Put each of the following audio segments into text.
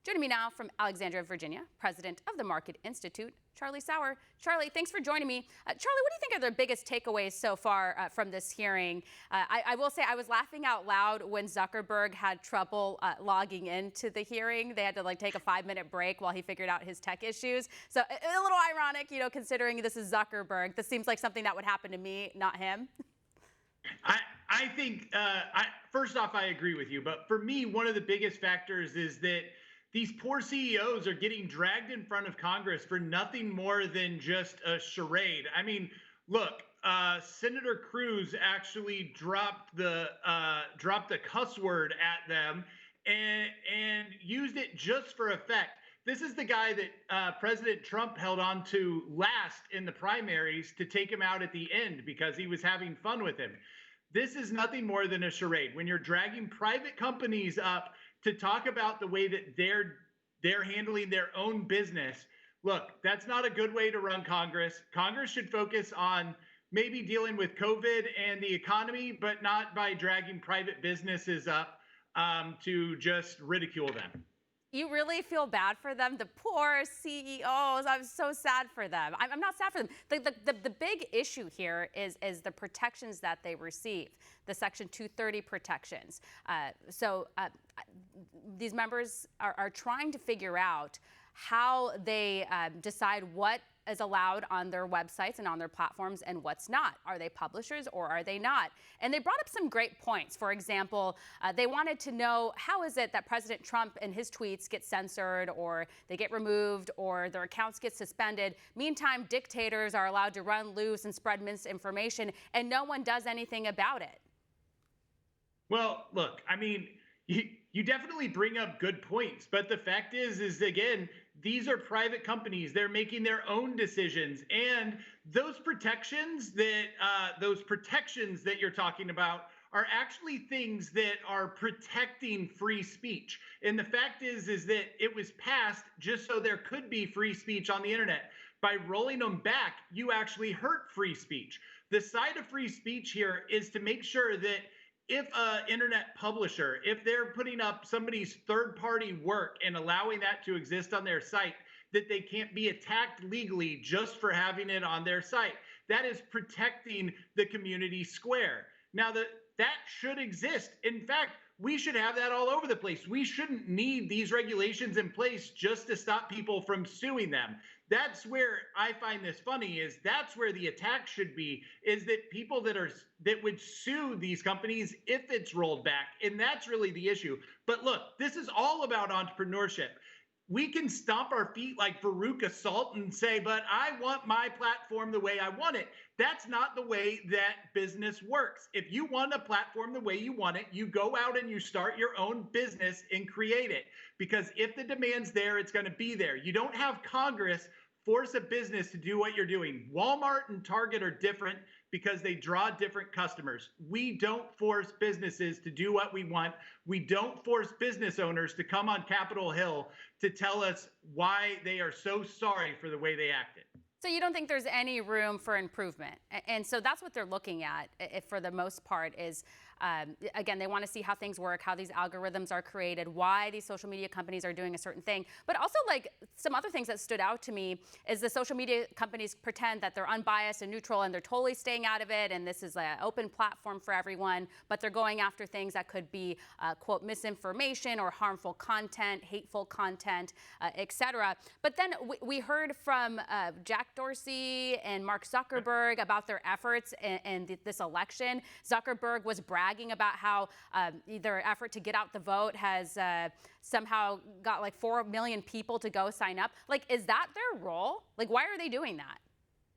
Joining me now from Alexandria, Virginia, president of the Market Institute, Charlie Sauer. Charlie, thanks for joining me. Charlie, what do you think are the biggest takeaways so far from this hearing? I will say I was laughing out loud when Zuckerberg had trouble logging into the hearing. They had to take a 5-minute break while he figured out his tech issues. So a little ironic, considering this is Zuckerberg. This seems like something that would happen to me, not him. I think, first off, I agree with you. But for me, one of the biggest factors is that these poor CEOs are getting dragged in front of Congress for nothing more than just a charade. I mean, look, Senator Cruz actually dropped the cuss word at them and used it just for effect. This is the guy that President Trump held on to last in the primaries to take him out at the end because he was having fun with him. This is nothing more than a charade. When you're dragging private companies up to talk about the way that they're handling their own business, look, that's not a good way to run Congress. Congress should focus on maybe dealing with COVID and the economy, but not by dragging private businesses up to just ridicule them. You really feel bad for them, the poor CEOs. I'm so sad for them. I'm not sad for them. The big issue here is the protections that they receive, the Section 230 protections. These members are trying to figure out how they decide what is allowed on their websites and on their platforms and what's not. Are they publishers or are they not? And they brought up some great points. For example, they wanted to know, how is it that President Trump and his tweets get censored or they get removed or their accounts get suspended? Meantime, dictators are allowed to run loose and spread misinformation and no one does anything about it. Well, look, I mean, you definitely bring up good points, but the fact is again, these are private companies. They're making their own decisions, and those protections that you're talking about are actually things that are protecting free speech. And the fact is that it was passed just so there could be free speech on the internet. By rolling them back, you actually hurt free speech. The side of free speech here is to make sure that if an internet publisher, if they're putting up somebody's third-party work and allowing that to exist on their site, that they can't be attacked legally just for having it on their site. That is protecting the community square. Now, that should exist. In fact, we should have that all over the place. We shouldn't need these regulations in place just to stop people from suing them. That's where I find this funny, is that's where the attack should be, is that people that would sue these companies if it's rolled back. And that's really the issue. But look, this is all about entrepreneurship. We can stomp our feet like Farouk Assault and say, but I want my platform the way I want it. That's not the way that business works. If you want a platform the way you want it, you go out and you start your own business and create it. Because if the demand's there, it's going to be there. You don't have Congress force a business to do what you're doing. Walmart and Target are different because they draw different customers. We don't force businesses to do what we want. We don't force business owners to come on Capitol Hill to tell us why they are so sorry for the way they acted. So you don't think there's any room for improvement? And so that's what they're looking at, if for the most part, is, again, they want to see how things work, how these algorithms are created, why these social media companies are doing a certain thing. But also, some other things that stood out to me is the social media companies pretend that they're unbiased and neutral and they're totally staying out of it, and this is an open platform for everyone, but they're going after things that could be, quote, misinformation or harmful content, hateful content, etc. But then we heard from Jack Dorsey and Mark Zuckerberg about their efforts in this election. Zuckerberg was bragging about how their effort to get out the vote has somehow got 4 million people to go sign up. Is that their role? Why are they doing that?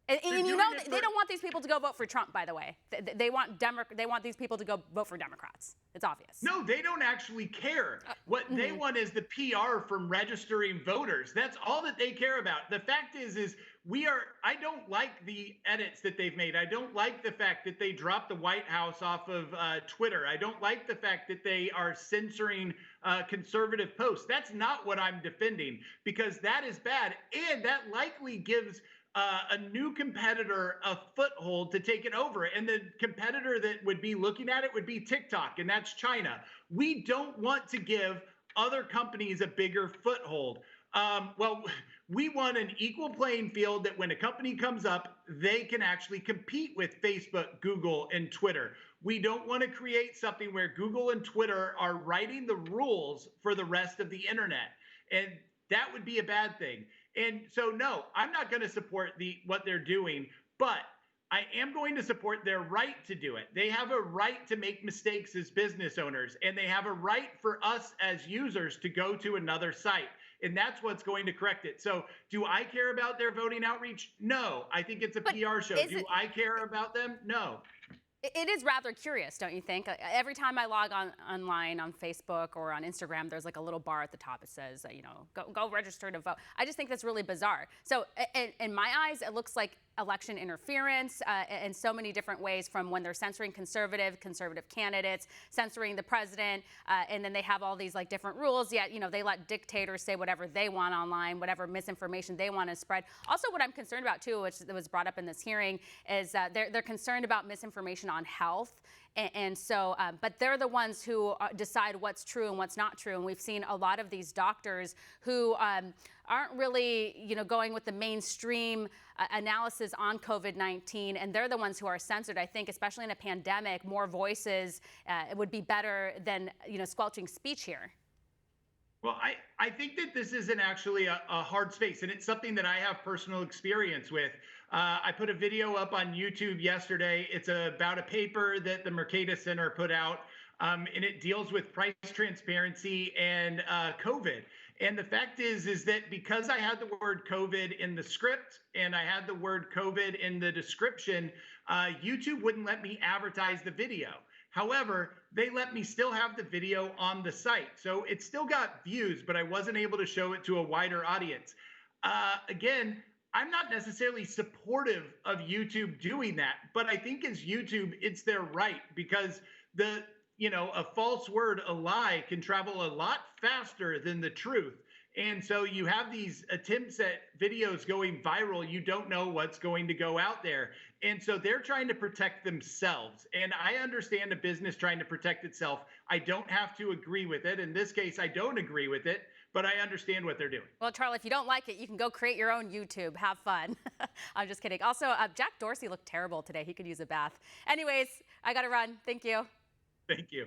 And you know, they don't want these people to go vote for Trump, by the way. They want these people to go vote for Democrats. It's obvious. No, they don't actually care. What they want is the PR from registering voters. That's all that they care about. The fact is I don't like the edits that they've made. I don't like the fact that they dropped the White House off of Twitter. I don't like the fact that they are censoring conservative posts. That's not what I'm defending, because that is bad. And that likely gives a new competitor a foothold to take it over. And the competitor that would be looking at it would be TikTok, and that's China. We don't want to give other companies a bigger foothold. Well, we want an equal playing field that when a company comes up, they can actually compete with Facebook, Google, and Twitter. We don't want to create something where Google and Twitter are writing the rules for the rest of the internet. And that would be a bad thing. And so, no, I'm not going to support what they're doing, but I am going to support their right to do it. They have a right to make mistakes as business owners, and they have a right for us as users to go to another site. And that's what's going to correct it. So, do I care about their voting outreach? No. I think it's a PR show. Do I care about them? No. It is rather curious, don't you think? Every time I log online on Facebook or on Instagram, there's like a little bar at the top. It says, go register to vote. I just think that's really bizarre. So in my eyes, it looks like election interference in so many different ways, from when they're censoring conservative candidates, censoring the president, and then they have all these like different rules, yet they let dictators say whatever they want online, whatever misinformation they want to spread. Also, what I'm concerned about too, which was brought up in this hearing, is they're concerned about misinformation on health. And so, but they're the ones who decide what's true and what's not true. And we've seen a lot of these doctors who aren't really, going with the mainstream analysis on COVID-19, and they're the ones who are censored. I think, especially in a pandemic, more voices would be better than, squelching speech here. Well, I think that this isn't actually a hard space, and it's something that I have personal experience with. I put a video up on YouTube yesterday. It's about a paper that the Mercatus Center put out, and it deals with price transparency and COVID. And the fact is that because I had the word COVID in the script and I had the word COVID in the description, YouTube wouldn't let me advertise the video. However, they let me still have the video on the site. So it still got views, but I wasn't able to show it to a wider audience. Again, I'm not necessarily supportive of YouTube doing that, but I think as YouTube, it's their right, because a false word, a lie, can travel a lot faster than the truth. And so you have these attempts at videos going viral. You don't know what's going to go out there. And so they're trying to protect themselves. And I understand a business trying to protect itself. I don't have to agree with it. In this case, I don't agree with it, but I understand what they're doing. Well, Charlie, if you don't like it, you can go create your own YouTube. Have fun. I'm just kidding. Also, Jack Dorsey looked terrible today. He could use a bath. Anyways, I got to run. Thank you. Thank you.